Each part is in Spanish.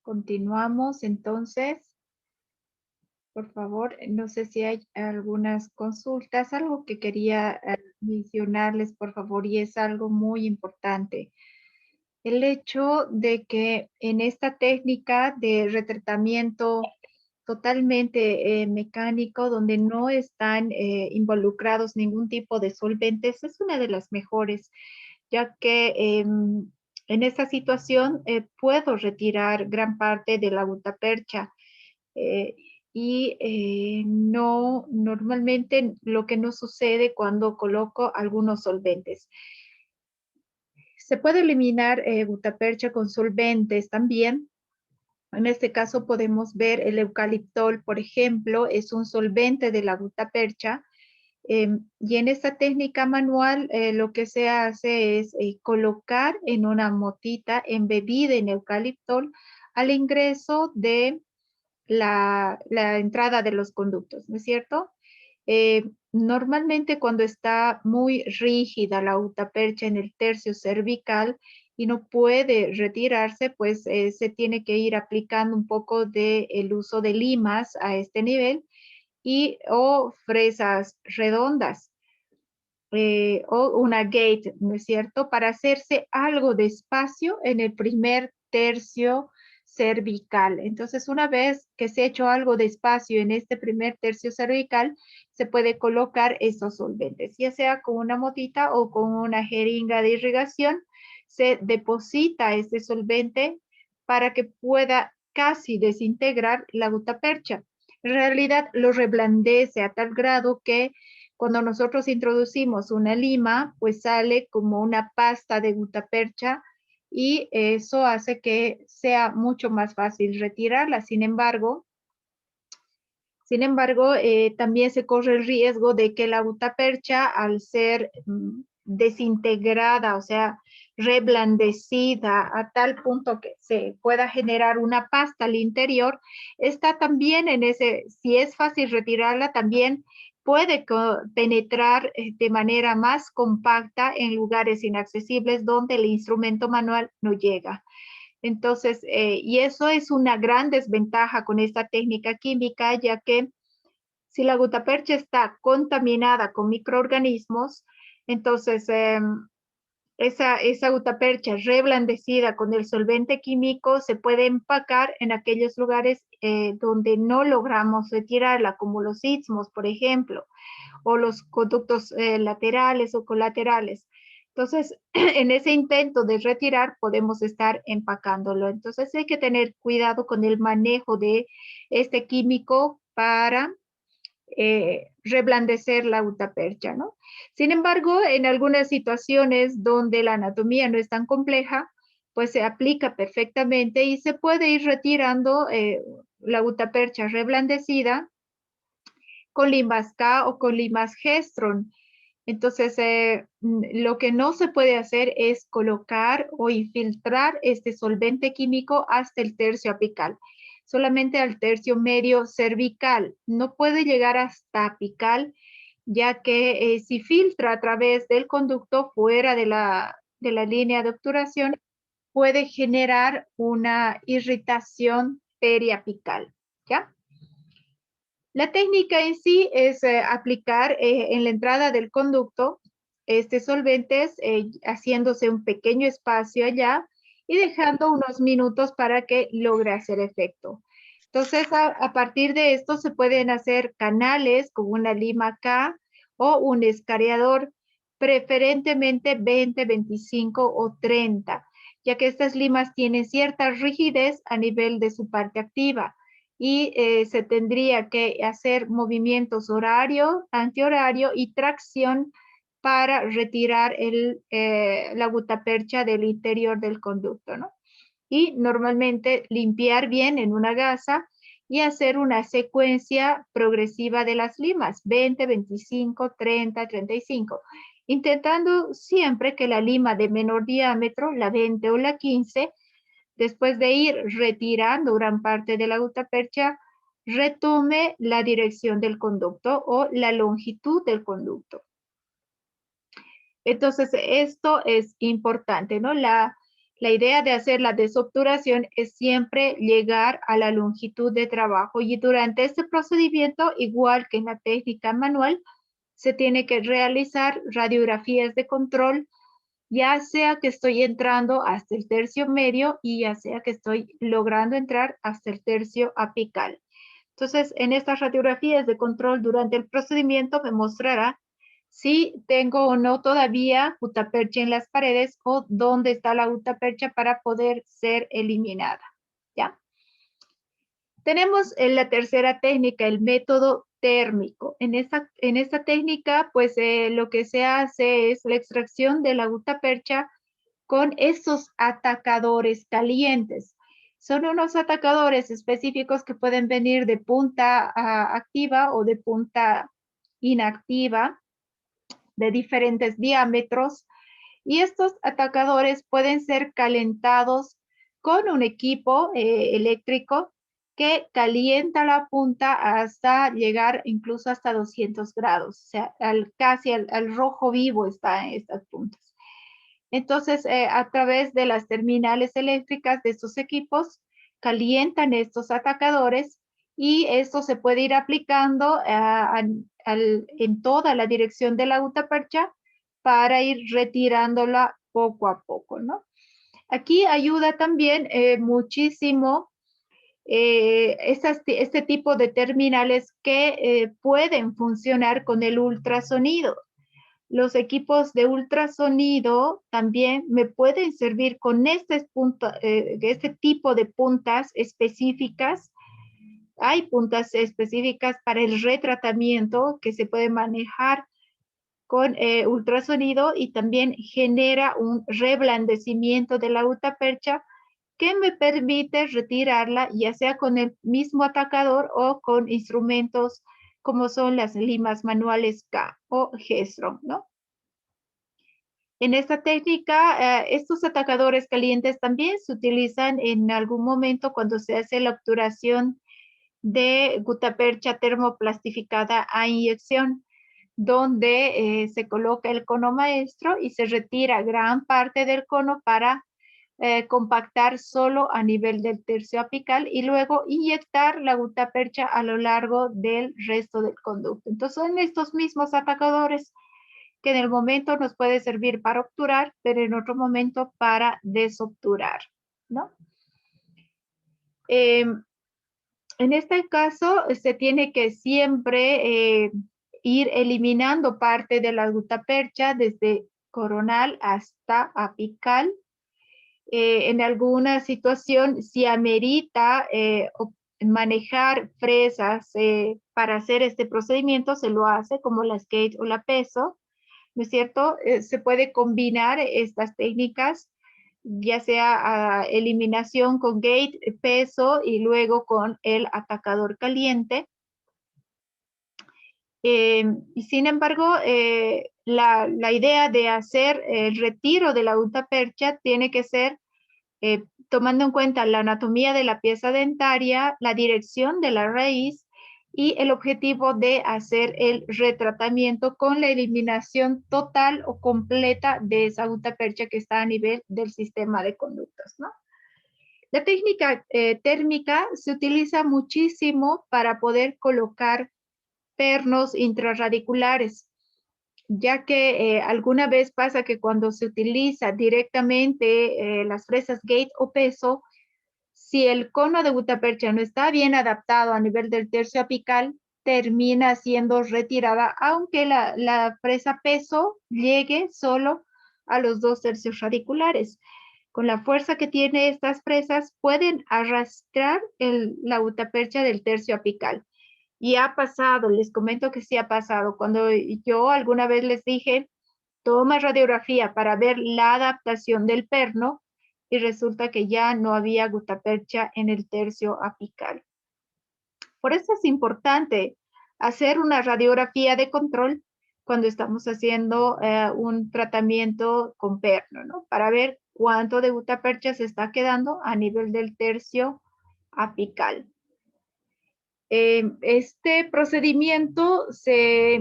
Continuamos entonces. Por favor, no sé si hay algunas consultas, algo que quería mencionarles, por favor, y es algo muy importante. El hecho de que en esta técnica de retratamiento totalmente mecánico, donde no están involucrados ningún tipo de solventes, es una de las mejores, ya que en esta situación puedo retirar gran parte de la gutapercha. eh, no, normalmente lo que no sucede cuando coloco algunos solventes. Se puede eliminar gutapercha con solventes también. En este caso podemos ver el eucaliptol, por ejemplo, es un solvente de la gutapercha. Y en esta técnica manual lo que se hace es colocar en una motita embebida en eucaliptol al ingreso de la entrada de los conductos, ¿no es cierto? Normalmente cuando está muy rígida la gutapercha en el tercio cervical y no puede retirarse, pues se tiene que ir aplicando un poco del uso de limas a este nivel y o fresas redondas o una gate, ¿no es cierto? Para hacerse algo de espacio en el primer tercio cervical. Entonces, una vez que se ha hecho algo de espacio en este primer tercio cervical, se puede colocar esos solventes, ya sea con una motita o con una jeringa de irrigación, se deposita este solvente para que pueda casi desintegrar la gutapercha. En realidad lo reblandece a tal grado que cuando nosotros introducimos una lima, pues sale como una pasta de gutapercha y eso hace que sea mucho más fácil retirarla. Sin embargo, también se corre el riesgo de que la gutapercha, al ser desintegrada, o sea, reblandecida a tal punto que se pueda generar una pasta al interior, está también en ese, si es fácil retirarla, también puede penetrar de manera más compacta en lugares inaccesibles donde el instrumento manual no llega. Entonces, y eso es una gran desventaja con esta técnica química, ya que si la gutapercha está contaminada con microorganismos, entonces esa gutapercha reblandecida con el solvente químico se puede empacar en aquellos lugares donde no logramos retirarla, como los istmos, por ejemplo, o los conductos laterales o colaterales. Entonces, en ese intento de retirar, podemos estar empacándolo. Entonces, hay que tener cuidado con el manejo de este químico para reblandecer la gutapercha, ¿no? Sin embargo, en algunas situaciones donde la anatomía no es tan compleja, pues se aplica perfectamente y se puede ir retirando la gutapercha reblandecida con limas K o con limas Gestron. Entonces, lo que no se puede hacer es colocar o infiltrar este solvente químico hasta el tercio apical, solamente al tercio medio cervical. No puede llegar hasta apical, ya que si filtra a través del conducto fuera de la línea de obturación, puede generar una irritación periapical, ¿ya? La técnica en sí es aplicar en la entrada del conducto este solventes, haciéndose un pequeño espacio allá y dejando unos minutos para que logre hacer efecto. Entonces, a partir de esto se pueden hacer canales con una lima K o un escariador, preferentemente 20, 25 o 30, ya que estas limas tienen cierta rigidez a nivel de su parte activa y se tendría que hacer movimientos horario, antihorario y tracción para retirar la gutapercha del interior del conducto, ¿no? Y normalmente limpiar bien en una gasa y hacer una secuencia progresiva de las limas, 20, 25, 30, 35, intentando siempre que la lima de menor diámetro, la 20 o la 15, después de ir retirando gran parte de la gutapercha, retome la dirección del conducto o la longitud del conducto. Entonces, esto es importante, ¿no? La idea de hacer la desobturación es siempre llegar a la longitud de trabajo y durante este procedimiento, igual que en la técnica manual, se tiene que realizar radiografías de control, ya sea que estoy entrando hasta el tercio medio y ya sea que estoy logrando entrar hasta el tercio apical. Entonces, en estas radiografías de control durante el procedimiento me mostrará si tengo o no todavía gutapercha en las paredes o dónde está la gutapercha para poder ser eliminada. ¿Ya? Tenemos la tercera técnica, el método térmico. En esta técnica, pues lo que se hace es la extracción de la gutapercha con esos atacadores calientes. Son unos atacadores específicos que pueden venir de punta activa o de punta inactiva, de diferentes diámetros. Y estos atacadores pueden ser calentados con un equipo eléctrico que calienta la punta hasta llegar incluso hasta 200 grados, o sea, casi al rojo vivo está en estas puntas. Entonces, a través de las terminales eléctricas de estos equipos, calientan estos atacadores y esto se puede ir aplicando en toda la dirección de la gutapercha para ir retirándola poco a poco, ¿no? Aquí ayuda también muchísimo este tipo de terminales que pueden funcionar con el ultrasonido. Los equipos de ultrasonido también me pueden servir con este tipo de puntas específicas. Hay puntas específicas para el retratamiento que se puede manejar con ultrasonido y también genera un reblandecimiento de la gutapercha que me permite retirarla ya sea con el mismo atacador o con instrumentos como son las limas manuales K o Gestron, ¿no? En esta técnica, estos atacadores calientes también se utilizan en algún momento cuando se hace la obturación de gutapercha termoplastificada a inyección, donde se coloca el cono maestro y se retira gran parte del cono para compactar solo a nivel del tercio apical y luego inyectar la gutapercha a lo largo del resto del conducto. Entonces son estos mismos atacadores que en el momento nos puede servir para obturar, pero en otro momento para desobturar, ¿no? En este caso, se tiene que siempre ir eliminando parte de la gutapercha desde coronal hasta apical. En alguna situación, si amerita manejar fresas para hacer este procedimiento, se lo hace como la skate o la peso, ¿no es cierto? Se puede combinar estas técnicas, ya sea eliminación con gate, peso y luego con el atacador caliente. Y sin embargo, la idea de hacer el retiro de la gutapercha tiene que ser tomando en cuenta la anatomía de la pieza dentaria, la dirección de la raíz y el objetivo de hacer el retratamiento con la eliminación total o completa de esa gutapercha que está a nivel del sistema de conductos, ¿no? La técnica térmica se utiliza muchísimo para poder colocar pernos intrarradiculares, ya que alguna vez pasa que cuando se utiliza directamente las fresas gate o peso, si el cono de gutapercha no está bien adaptado a nivel del tercio apical, termina siendo retirada, aunque la fresa peso llegue solo a los 2 tercios radiculares. Con la fuerza que tiene estas fresas, pueden arrastrar la gutapercha del tercio apical. Y ha pasado, les comento que sí ha pasado. Cuando yo alguna vez les dije, toma radiografía para ver la adaptación del perno y resulta que ya no había gutapercha en el tercio apical. Por eso es importante hacer una radiografía de control cuando estamos haciendo un tratamiento con perno, ¿no? Para ver cuánto de gutapercha se está quedando a nivel del tercio apical. Este procedimiento se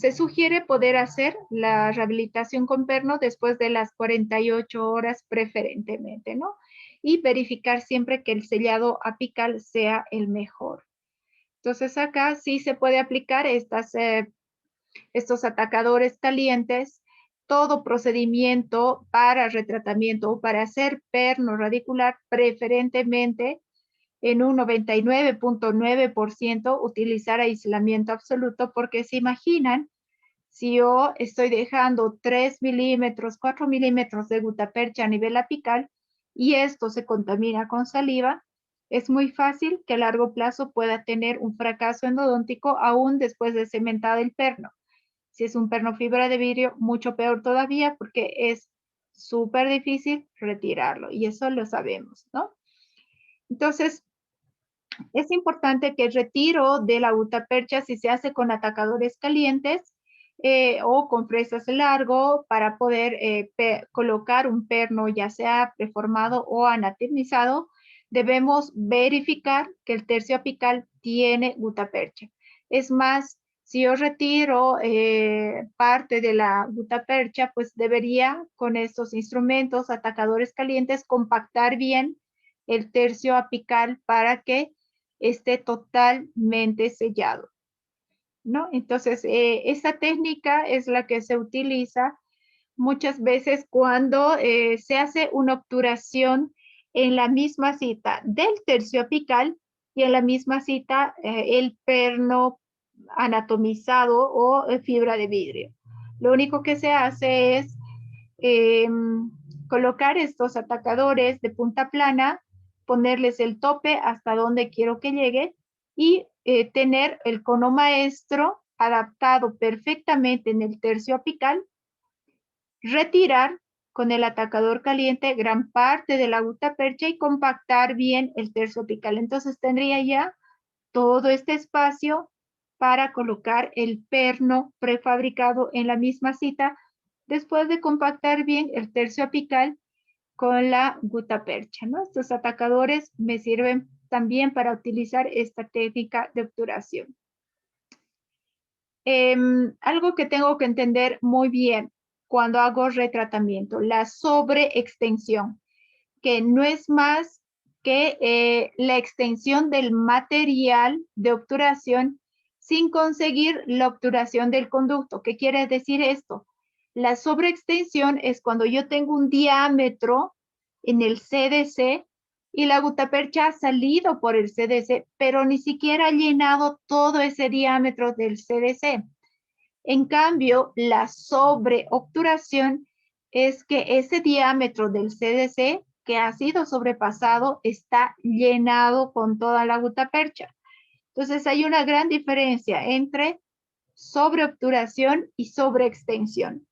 Se sugiere poder hacer la rehabilitación con perno después de las 48 horas preferentemente, ¿no? Y verificar siempre que el sellado apical sea el mejor. Entonces acá sí se puede aplicar estos atacadores calientes, todo procedimiento para retratamiento o para hacer perno radicular, preferentemente en un 99.9% utilizar aislamiento absoluto, porque se imaginan, si yo estoy dejando 3 milímetros, 4 milímetros de gutapercha a nivel apical y esto se contamina con saliva, es muy fácil que a largo plazo pueda tener un fracaso endodóntico aún después de cementado el perno. Si es un perno fibra de vidrio, mucho peor todavía porque es súper difícil retirarlo y eso lo sabemos, ¿no? Entonces, es importante que el retiro de la gutapercha, si se hace con atacadores calientes o con fresas largo para poder colocar un perno ya sea preformado o anatomizado, debemos verificar que el tercio apical tiene gutapercha. Es más, si yo retiro parte de la gutapercha, pues debería con estos instrumentos, atacadores calientes, compactar bien el tercio apical para que esté totalmente sellado, ¿no? Entonces, esta técnica es la que se utiliza muchas veces cuando se hace una obturación en la misma cita del tercio apical y en la misma cita el perno anatomizado o fibra de vidrio. Lo único que se hace es colocar estos atacadores de punta plana, ponerles el tope hasta donde quiero que llegue y tener el cono maestro adaptado perfectamente en el tercio apical, retirar con el atacador caliente gran parte de la gutapercha y compactar bien el tercio apical. Entonces tendría ya todo este espacio para colocar el perno prefabricado en la misma cita después de compactar bien el tercio apical con la gutapercha, ¿no? Estos atacadores me sirven también para utilizar esta técnica de obturación. Algo que tengo que entender muy bien cuando hago retratamiento, la sobreextensión, que no es más que la extensión del material de obturación sin conseguir la obturación del conducto. ¿Qué quiere decir esto? La sobreextensión es cuando yo tengo un diámetro en el CDC y la gutapercha ha salido por el CDC, pero ni siquiera ha llenado todo ese diámetro del CDC. En cambio, la sobreobturación es que ese diámetro del CDC que ha sido sobrepasado está llenado con toda la gutapercha. Entonces hay una gran diferencia entre sobreobturación y sobreextensión.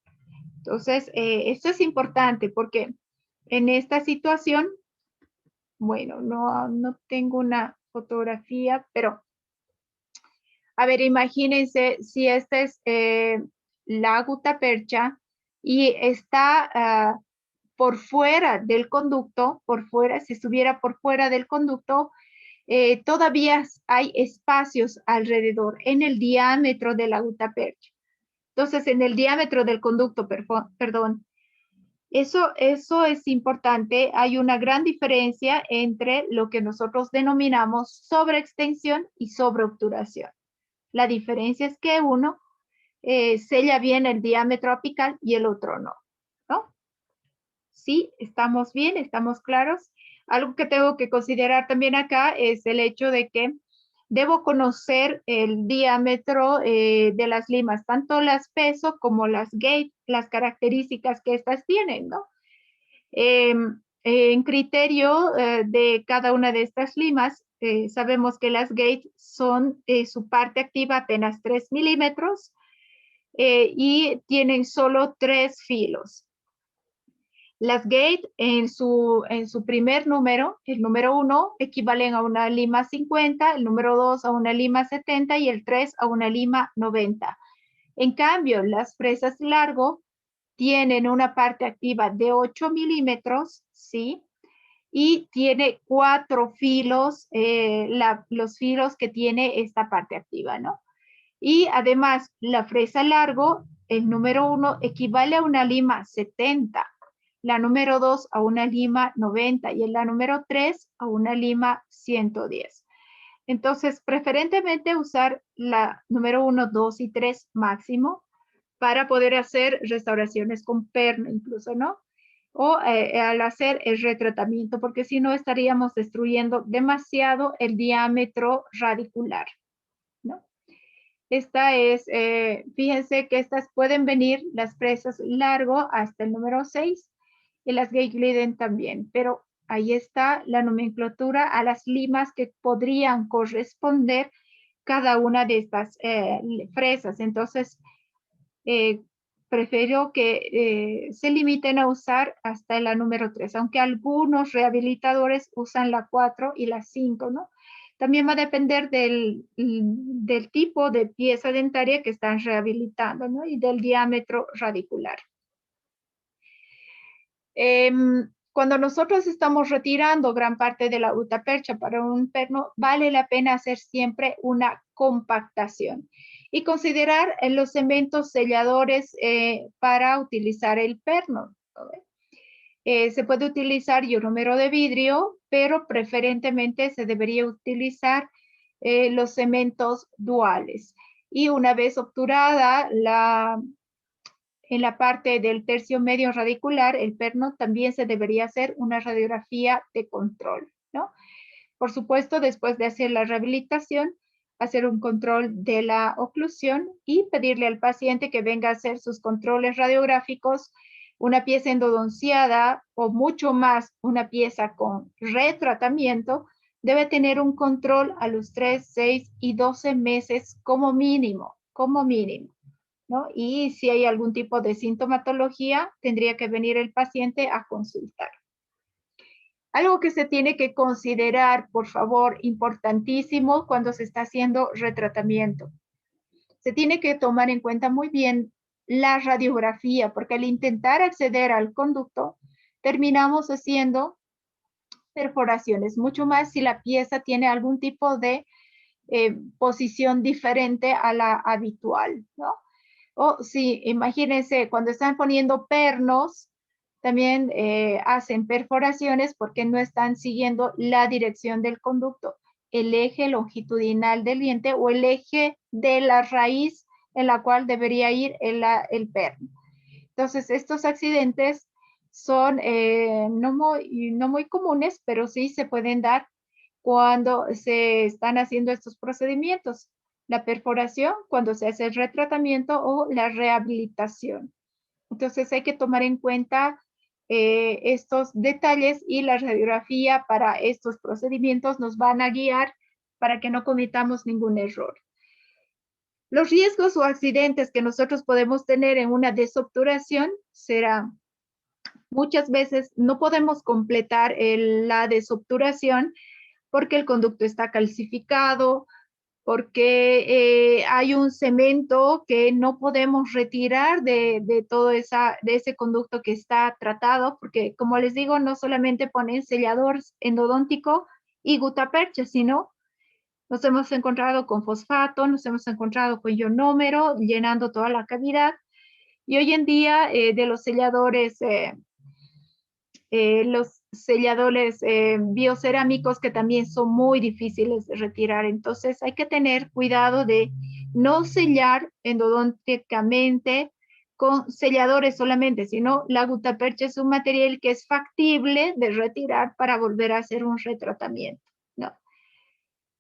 Entonces, esto es importante porque en esta situación, bueno, no tengo una fotografía, pero a ver, imagínense si esta es la gutapercha y está por fuera del conducto, por fuera, si estuviera por fuera del conducto, todavía hay espacios alrededor en el diámetro de la gutapercha. Entonces, en el diámetro del conducto, perdón, eso es importante. Hay una gran diferencia entre lo que nosotros denominamos sobreextensión y sobreobturación. La diferencia es que uno sella bien el diámetro apical y el otro no, ¿no? Sí, estamos bien, estamos claros. Algo que tengo que considerar también acá es el hecho de que debo conocer el diámetro de las limas, tanto las peso como las gauge, las características que estas tienen, ¿no? En criterio de cada una de estas limas, sabemos que las gauge son su parte activa apenas 3 milímetros y tienen solo 3 filos. Las gauge en su primer número, el número 1, equivalen a una lima 50, el número 2 a una lima 70 y el 3 a una lima 90. En cambio, las fresas largo tienen una parte activa de 8 milímetros, ¿sí? Y tiene 4 filos, los filos que tiene esta parte activa, ¿no? Y además, la fresa largo, el número 1 equivale a una lima 70, la número 2 a una lima 90 y la número 3 a una lima 110. Entonces, preferentemente usar la número 1, 2 y 3 máximo para poder hacer restauraciones con perno incluso, ¿no? O al hacer el retratamiento, porque si no estaríamos destruyendo demasiado el diámetro radicular, ¿no? Esta es, fíjense que estas pueden venir las fresas largo hasta el número 6 y las Geigliden también, pero ahí está la nomenclatura a las limas que podrían corresponder cada una de estas fresas. Entonces, prefiero que se limiten a usar hasta la número 3, aunque algunos rehabilitadores usan la 4 y la 5, ¿no? También va a depender del tipo de pieza dentaria que están rehabilitando, ¿no? Y del diámetro radicular. Cuando nosotros estamos retirando gran parte de la gutapercha para un perno, vale la pena hacer siempre una compactación y considerar los cementos selladores para utilizar el perno. Se puede utilizar ionómero de vidrio, pero preferentemente se debería utilizar los cementos duales. Y una vez obturada en la parte del tercio medio radicular, el perno, también se debería hacer una radiografía de control, ¿no? Por supuesto, después de hacer la rehabilitación, hacer un control de la oclusión y pedirle al paciente que venga a hacer sus controles radiográficos. Una pieza endodonciada o mucho más una pieza con retratamiento debe tener un control a los 3, 6 y 12 meses como mínimo, ¿no? Y si hay algún tipo de sintomatología, tendría que venir el paciente a consultar. Algo que se tiene que considerar, por favor, importantísimo cuando se está haciendo retratamiento. Se tiene que tomar en cuenta muy bien la radiografía, porque al intentar acceder al conducto, terminamos haciendo perforaciones, mucho más si la pieza tiene algún tipo de posición diferente a la habitual, ¿no? O sí, imagínense, cuando están poniendo pernos, también hacen perforaciones porque no están siguiendo la dirección del conducto, el eje longitudinal del diente o el eje de la raíz en la cual debería ir el perno. Entonces, estos accidentes son no muy comunes, pero sí se pueden dar cuando se están haciendo estos procedimientos. La perforación, cuando se hace el retratamiento o la rehabilitación. Entonces hay que tomar en cuenta estos detalles y la radiografía para estos procedimientos nos van a guiar para que no cometamos ningún error. Los riesgos o accidentes que nosotros podemos tener en una desobturación será muchas veces no podemos completar la desobturación porque el conducto está calcificado, porque hay un cemento que no podemos retirar de todo de ese conducto que está tratado, porque como les digo, no solamente ponen sellador endodóntico y gutapercha, sino nos hemos encontrado con fosfato, nos hemos encontrado con ionómero, llenando toda la cavidad. Y hoy en día de los selladores biocerámicos que también son muy difíciles de retirar. Entonces hay que tener cuidado de no sellar endodónticamente con selladores solamente, sino la gutapercha es un material que es factible de retirar para volver a hacer un retratamiento, ¿no?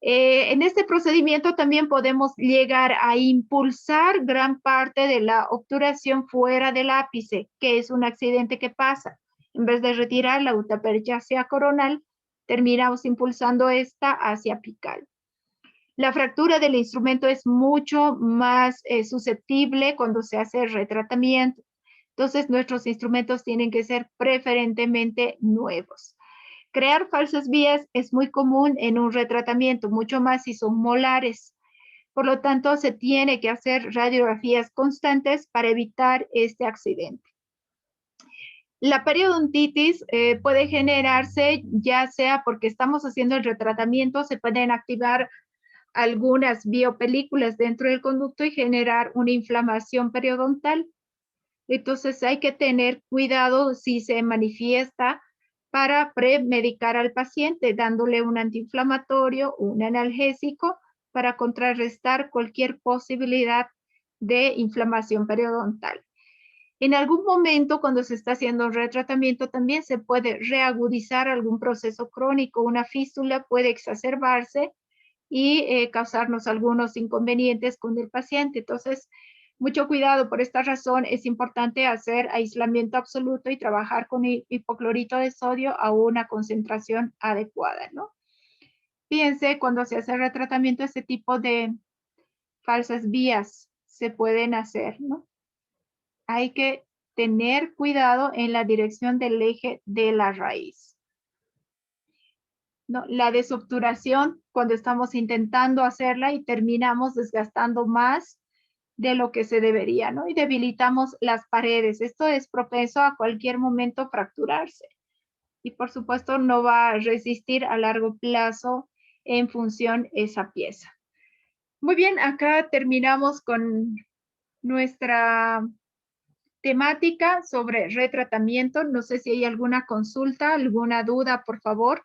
En este procedimiento también podemos llegar a impulsar gran parte de la obturación fuera del ápice, que es un accidente que pasa. En vez de retirar la gutapercha hacia coronal, terminamos impulsando esta hacia apical. La fractura del instrumento es mucho más susceptible cuando se hace el retratamiento. Entonces, nuestros instrumentos tienen que ser preferentemente nuevos. Crear falsas vías es muy común en un retratamiento, mucho más si son molares. Por lo tanto, se tiene que hacer radiografías constantes para evitar este accidente. La periodontitis puede generarse ya sea porque estamos haciendo el retratamiento, se pueden activar algunas biopelículas dentro del conducto y generar una inflamación periodontal. Entonces hay que tener cuidado si se manifiesta para premedicar al paciente, dándole un antiinflamatorio, un analgésico, para contrarrestar cualquier posibilidad de inflamación periodontal. En algún momento, cuando se está haciendo un retratamiento, también se puede reagudizar algún proceso crónico. Una fístula puede exacerbarse y causarnos algunos inconvenientes con el paciente. Entonces, mucho cuidado. Por esta razón, es importante hacer aislamiento absoluto y trabajar con hipoclorito de sodio a una concentración adecuada, ¿no? Fíjense, cuando se hace retratamiento, este tipo de falsas vías se pueden hacer, ¿no? Hay que tener cuidado en la dirección del eje de la raíz. ¿No? La desobturación, cuando estamos intentando hacerla y terminamos desgastando más de lo que se debería, ¿no? Y debilitamos las paredes. Esto es propenso a cualquier momento fracturarse. Y por supuesto no va a resistir a largo plazo en función esa pieza. Muy bien, acá terminamos con nuestra temática sobre retratamiento. No sé si hay alguna consulta, alguna duda, por favor.